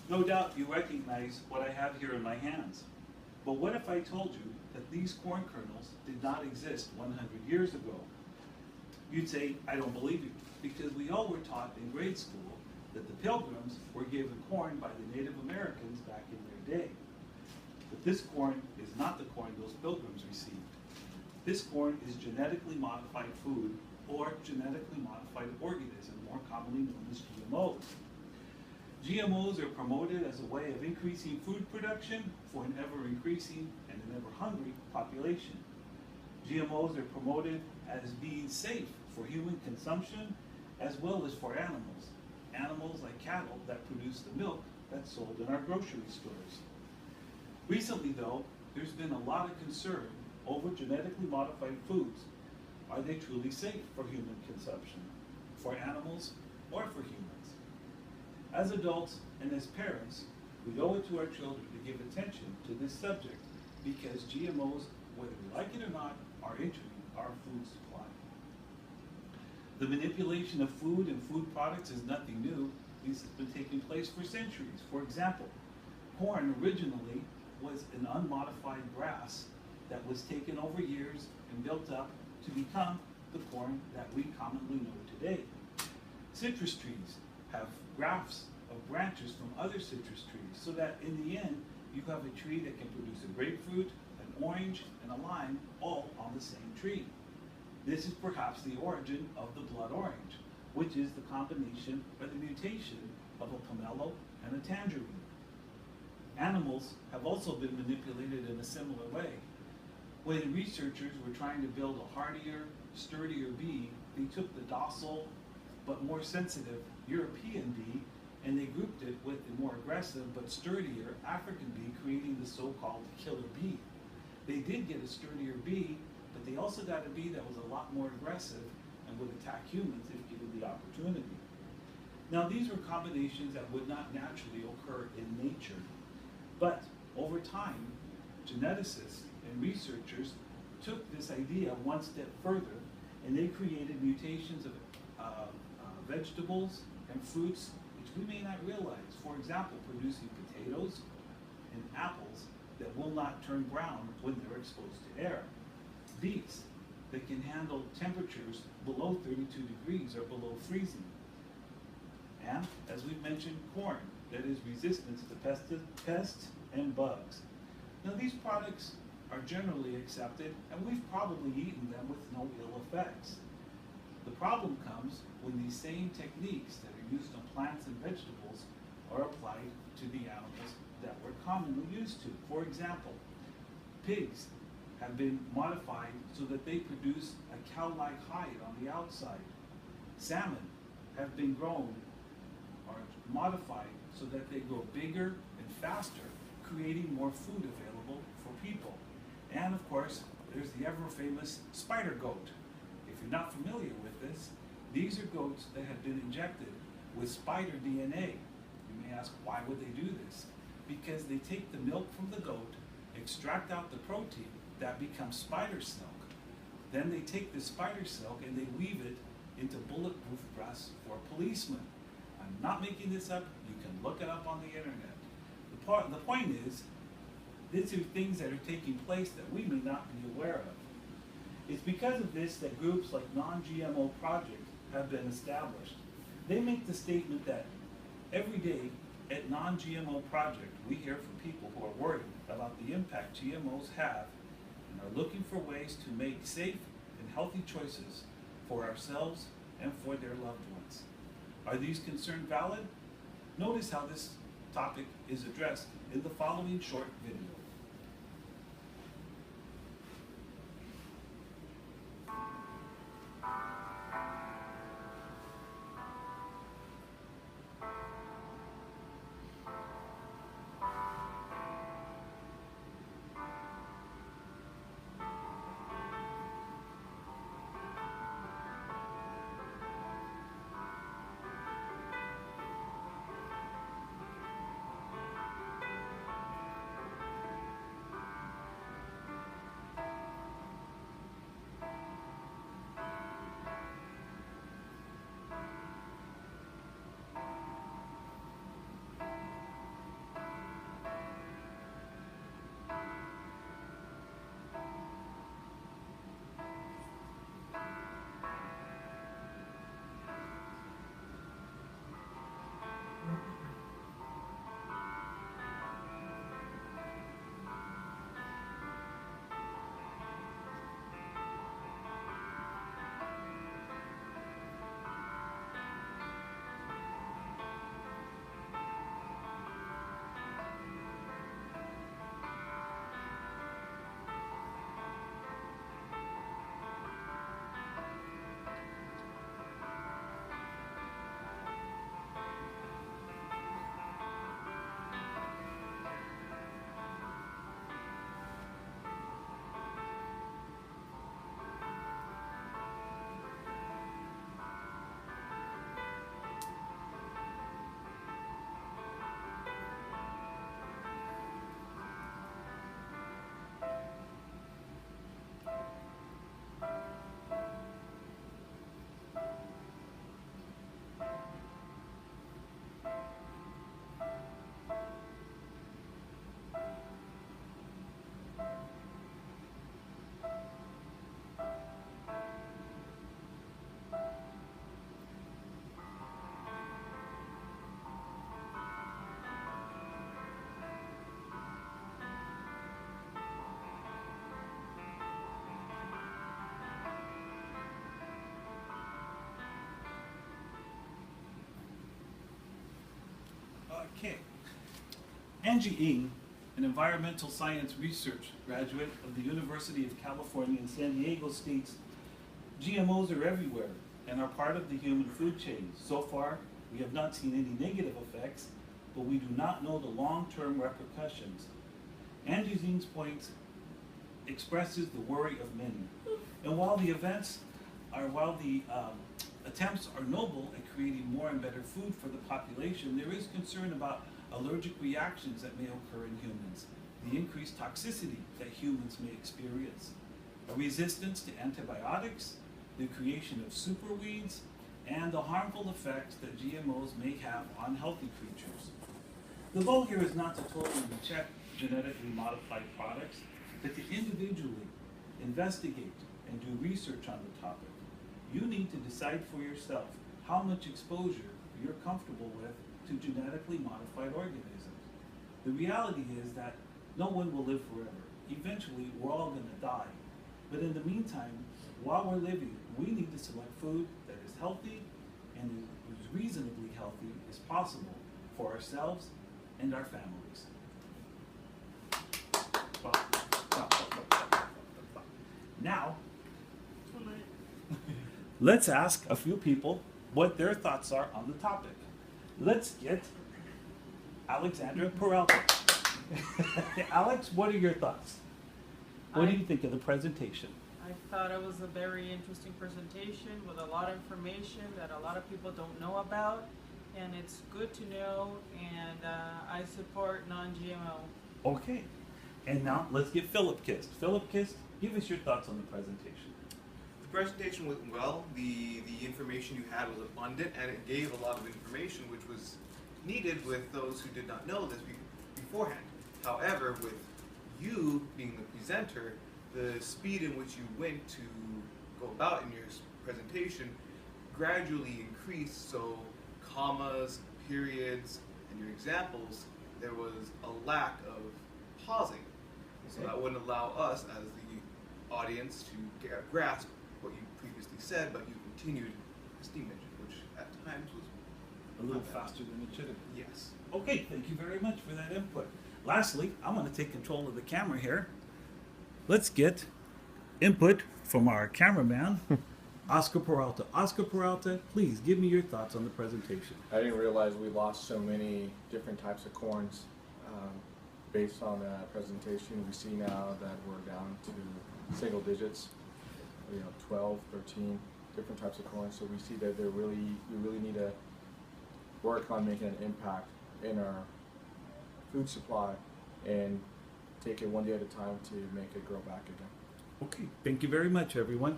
No doubt you recognize what I have here in my hands. But what if I told you that these corn kernels did not exist 100 years ago? You'd say, I don't believe you, because we all were taught in grade school that the Pilgrims were given corn by the Native Americans back in their day. But this corn is not the corn those Pilgrims received. This corn is genetically modified food or genetically modified organism, more commonly known as GMOs. GMOs are promoted as a way of increasing food production for an ever-increasing and an ever-hungry population. GMOs are promoted as being safe for human consumption as well as for animals. Animals like cattle that produce the milk that's sold in our grocery stores. Recently though, there's been a lot of concern over genetically modified foods. Are they truly safe for human consumption, for animals, or for humans? As adults and as parents, we owe it to our children to give attention to this subject because GMOs, whether we like it or not, are entering our food supply. The manipulation of food and food products is nothing new. This has been taking place for centuries. For example, corn originally was an unmodified grass that was taken over years and built up to become the corn that we commonly know today. Citrus trees have grafts of branches from other citrus trees so that in the end you have a tree that can produce a grapefruit, an orange, and a lime all on the same tree. This is perhaps the origin of the blood orange, which is the combination or the mutation of a pomelo and a tangerine. Animals have also been manipulated in a similar way. When researchers were trying to build a hardier, sturdier bee, they took the docile but more sensitive European bee and they grouped it with the more aggressive but sturdier African bee, creating the so-called killer bee. They did get a sturdier bee, but they also got a bee that was a lot more aggressive and would attack humans if given the opportunity. Now these were combinations that would not naturally occur in nature, but over time, geneticists and researchers took this idea one step further and they created mutations of vegetables and fruits which we may not realize. For example, producing potatoes and apples that will not turn brown when they're exposed to air. Beets that can handle temperatures below 32 degrees or below freezing. And, as we've mentioned, corn that is resistant to pests and bugs. Now these products are generally accepted and we've probably eaten them with no ill effects. The problem comes when these same techniques that are used on plants and vegetables are applied to the animals that we're commonly used to. For example, pigs have been modified so that they produce a cow-like hide on the outside. Salmon have been grown or modified so that they grow bigger and faster, creating more food available for people. And of course, there's the ever-famous spider goat. If you're not familiar with this, these are goats that have been injected with spider DNA. You may ask, why would they do this? Because they take the milk from the goat, extract out the protein that becomes spider silk. Then they take the spider silk and they weave it into bulletproof vests for policemen. I'm not making this up. You can look it up on the internet. The point is, these are things that are taking place that we may not be aware of. It's because of this that groups like Non-GMO Project have been established. They make the statement that every day at Non-GMO Project, we hear from people who are worried about the impact GMOs have and are looking for ways to make safe and healthy choices for ourselves and for their loved ones. Are these concerns valid? Notice how this topic is addressed in the following short video. Okay. Angie Ng, an environmental science research graduate of the University of California in San Diego, states, GMOs are everywhere and are part of the human food chain. So far, we have not seen any negative effects, but we do not know the long-term repercussions. Angie Ng's point expresses the worry of many. And while the attempts are noble at creating more and better food for the population, there is concern about allergic reactions that may occur in humans, the increased toxicity that humans may experience, a resistance to antibiotics, the creation of superweeds, and the harmful effects that GMOs may have on healthy creatures. The goal here is not to totally reject genetically modified products, but to individually investigate and do research on the topic. You need to decide for yourself how much exposure you're comfortable with to genetically modified organisms. The reality is that no one will live forever. Eventually, we're all going to die. But in the meantime, while we're living, we need to select food that is healthy and as reasonably healthy as possible for ourselves and our families. Now, let's ask a few people what their thoughts are on the topic. Let's get Alexandra Peralta. Alex, what are your thoughts? What do you think of the presentation? I thought it was a very interesting presentation with a lot of information that a lot of people don't know about, and it's good to know, and I support non-GMO. Okay, and now let's get Philip Kist. Philip Kist, give us your thoughts on the presentation. The presentation went well. The information you had was abundant, and it gave a lot of information which was needed with those who did not know this beforehand. However, with you being the presenter, the speed in which you went to go about in your presentation gradually increased, so commas, periods, and your examples, there was a lack of pausing. So that wouldn't allow us as the audience to grasp what you previously said, but you continued the steam engine, which at times was A little faster than it should have been. yes. Okay, thank you very much for that input. Lastly, I'm going to take control of the camera here. Let's get input from our cameraman, Oscar Peralta. Oscar Peralta, please give me your thoughts on the presentation. I didn't realize we lost so many different types of corns. Based on that presentation, we see now that we're down to single digits, 12, 13 different types of corn. So we see that we really need to work on making an impact in our food supply and take it one day at a time to make it grow back again. Okay, thank you very much, everyone.